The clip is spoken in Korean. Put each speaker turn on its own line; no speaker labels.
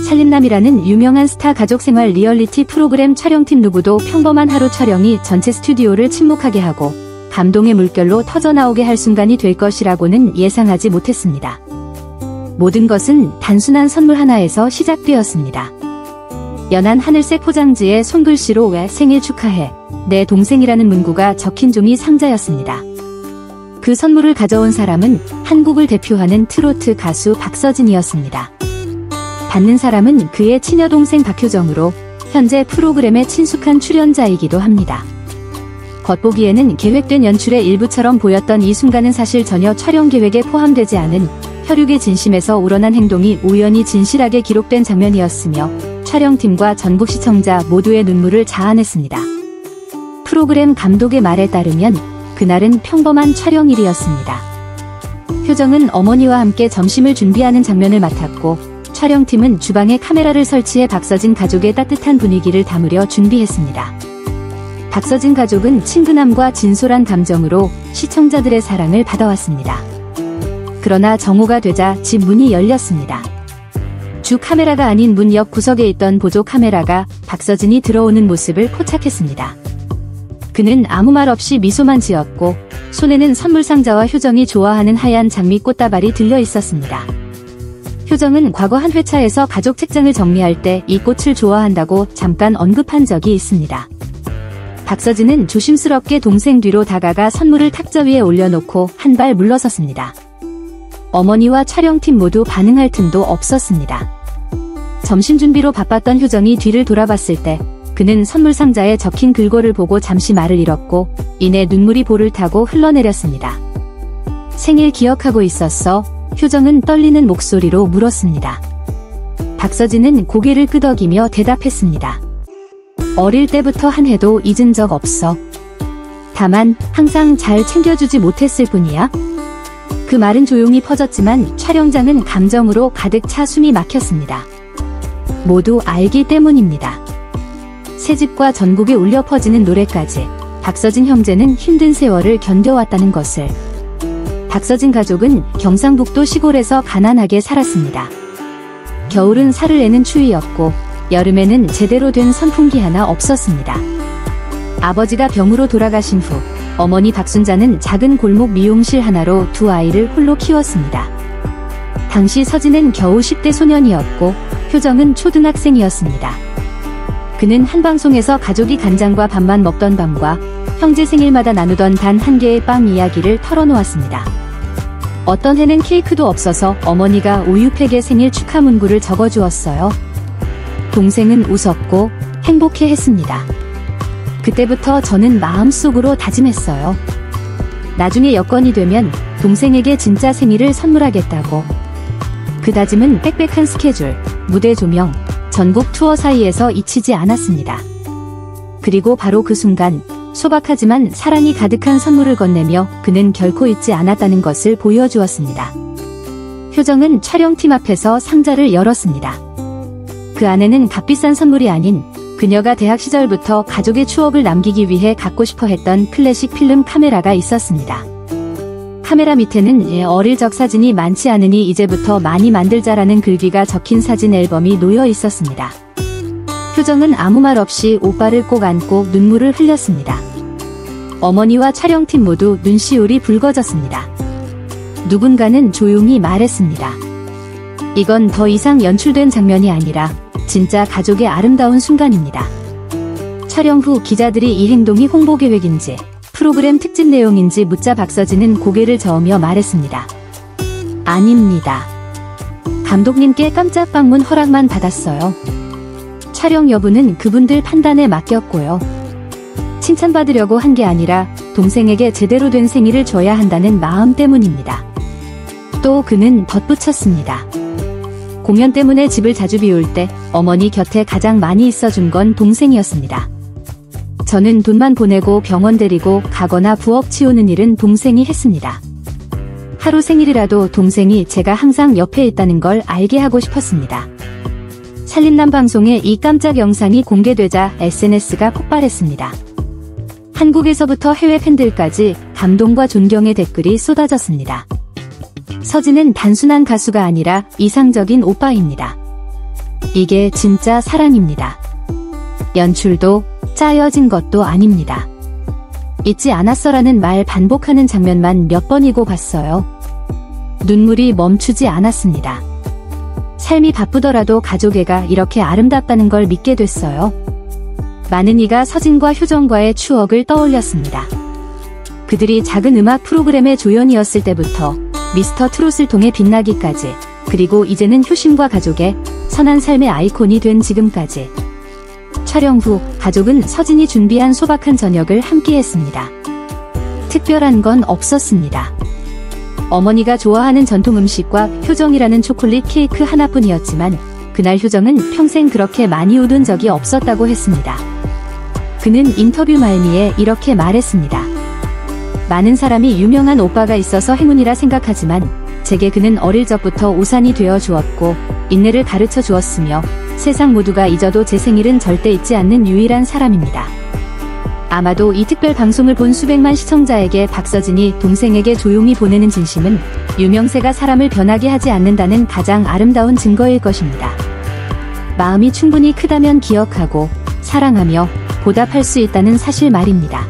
살림남이라는 유명한 스타 가족 생활 리얼리티 프로그램 촬영팀 누구도 평범한 하루 촬영이 전체 스튜디오를 침묵하게 하고 감동의 물결로 터져나오게 할 순간이 될 것이라고는 예상하지 못했습니다. 모든 것은 단순한 선물 하나에서 시작되었습니다. 연한 하늘색 포장지에 손글씨로 "왜 생일 축하해. 내 동생이라는 문구가 적힌 종이 상자였습니다. 그 선물을 가져온 사람은 한국을 대표하는 트로트 가수 박서진이었습니다. 받는 사람은 그의 친여동생 박효정으로 현재 프로그램의 친숙한 출연자이기도 합니다. 겉보기에는 계획된 연출의 일부처럼 보였던 이 순간은 사실 전혀 촬영 계획에 포함되지 않은 혈육의 진심에서 우러난 행동이 우연히 진실하게 기록된 장면이었으며 촬영팀과 전국 시청자 모두의 눈물을 자아냈습니다. 프로그램 감독의 말에 따르면 그날은 평범한 촬영일이었습니다. 효정은 어머니와 함께 점심을 준비하는 장면을 맡았고 촬영팀은 주방에 카메라를 설치해 박서진 가족의 따뜻한 분위기를 담으려 준비했습니다. 박서진 가족은 친근함과 진솔한 감정으로 시청자들의 사랑을 받아왔습니다. 그러나 정오가 되자 집 문이 열렸습니다. 주 카메라가 아닌 문 옆 구석에 있던 보조 카메라가 박서진이 들어오는 모습을 포착했습니다. 그는 아무 말 없이 미소만 지었고 손에는 선물 상자와 효정이 좋아하는 하얀 장미 꽃다발이 들려 있었습니다. 효정은 과거 한 회차에서 가족 책장을 정리할 때 이 꽃을 좋아한다고 잠깐 언급한 적이 있습니다. 박서진은 조심스럽게 동생 뒤로 다가가 선물을 탁자 위에 올려놓고 한 발 물러섰습니다. 어머니와 촬영팀 모두 반응할 틈도 없었습니다. 점심 준비로 바빴던 효정이 뒤를 돌아봤을 때 그는 선물 상자에 적힌 글꼴을 보고 잠시 말을 잃었고 이내 눈물이 볼을 타고 흘러내렸습니다. "생일 기억하고 있었어?" 효정은 떨리는 목소리로 물었습니다. 박서진은 고개를 끄덕이며 대답했습니다. "어릴 때부터 한 해도 잊은 적 없어. 다만 항상 잘 챙겨주지 못했을 뿐이야." 그 말은 조용히 퍼졌지만 촬영장은 감정으로 가득 차 숨이 막혔습니다. 모두 알기 때문입니다. 새집과 전국에 울려 퍼지는 노래까지 박서진 형제는 힘든 세월을 견뎌왔다는 것을. 박서진 가족은 경상북도 시골에서 가난하게 살았습니다. 겨울은 살을 내는 추위였고 여름에는 제대로 된 선풍기 하나 없었습니다. 아버지가 병으로 돌아가신 후 어머니 박순자는 작은 골목 미용실 하나로 두 아이를 홀로 키웠습니다. 당시 서진은 겨우 10대 소년이었고 효정은 초등학생이었습니다. 그는 한 방송에서 가족이 간장과 밥만 먹던 밤과 형제 생일마다 나누던 단 한 개의 빵 이야기를 털어놓았습니다. 어떤 해는 케이크도 없어서 어머니가 우유팩에 생일 축하 문구를 적어주었어요. 동생은 웃었고 행복해했습니다. 그때부터 저는 마음속으로 다짐했어요. 나중에 여건이 되면 동생에게 진짜 생일을 선물하겠다고. 그 다짐은 빽빽한 스케줄, 무대 조명, 전국 투어 사이에서 잊히지 않았습니다. 그리고 바로 그 순간 소박하지만 사랑이 가득한 선물을 건네며 그는 결코 잊지 않았다는 것을 보여주었습니다. 효정은 촬영팀 앞에서 상자를 열었습니다. 그 안에는 값비싼 선물이 아닌 그녀가 대학 시절부터 가족의 추억을 남기기 위해 갖고 싶어 했던 클래식 필름 카메라가 있었습니다. 카메라 밑에는 어릴 적 사진이 많지 않으니 이제부터 많이 만들자라는 글귀가 적힌 사진 앨범이 놓여 있었습니다. 효정은 아무 말 없이 오빠를 꼭 안고 눈물을 흘렸습니다. 어머니와 촬영팀 모두 눈시울이 붉어졌습니다. 누군가는 조용히 말했습니다. "이건 더 이상 연출된 장면이 아니라 진짜 가족의 아름다운 순간입니다." 촬영 후 기자들이 이 행동이 홍보 계획인지 프로그램 특집 내용인지 묻자 박서진은 고개를 저으며 말했습니다. "아닙니다. 감독님께 깜짝 방문 허락만 받았어요. 촬영 여부는 그분들 판단에 맡겼고요. 칭찬받으려고 한 게 아니라 동생에게 제대로 된 생일을 줘야 한다는 마음 때문입니다." 또 그는 덧붙였습니다. "공연 때문에 집을 자주 비울 때 어머니 곁에 가장 많이 있어준 건 동생이었습니다. 저는 돈만 보내고 병원 데리고 가거나 부엌 치우는 일은 동생이 했습니다. 하루 생일이라도 동생이 제가 항상 옆에 있다는 걸 알게 하고 싶었습니다." 살림남 방송에 이 깜짝 영상이 공개되자 SNS가 폭발했습니다. 한국에서부터 해외 팬들까지 감동과 존경의 댓글이 쏟아졌습니다. 서진은 단순한 가수가 아니라 이상적인 오빠입니다. 이게 진짜 사랑입니다. 연출도 짜여진 것도 아닙니다. 잊지 않았어라는 말 반복하는 장면만 몇 번이고 봤어요. 눈물이 멈추지 않았습니다. 삶이 바쁘더라도 가족애가 이렇게 아름답다는 걸 믿게 됐어요. 많은 이가 서진과 효정과의 추억을 떠올렸습니다. 그들이 작은 음악 프로그램의 조연이었을 때부터 미스터 트롯을 통해 빛나기까지, 그리고 이제는 효심과 가족의 선한 삶의 아이콘이 된 지금까지. 촬영 후 가족은 서진이 준비한 소박한 저녁을 함께 했습니다. 특별한 건 없었습니다. 어머니가 좋아하는 전통 음식과 효정이라는 초콜릿 케이크 하나뿐이었지만 그날 효정은 평생 그렇게 많이 웃은 적이 없었다고 했습니다. 그는 인터뷰 말미에 이렇게 말했습니다. 많은 사람이 유명한 오빠가 있어서 행운이라 생각하지만 제게 그는 어릴 적부터 우산이 되어 주었고 인내를 가르쳐 주었으며 세상 모두가 잊어도 제 생일은 절대 잊지 않는 유일한 사람입니다. 아마도 이 특별 방송을 본 수백만 시청자에게 박서진이 동생에게 조용히 보내는 진심은 유명세가 사람을 변하게 하지 않는다는 가장 아름다운 증거일 것입니다. 마음이 충분히 크다면 기억하고 사랑하며 보답할 수 있다는 사실 말입니다.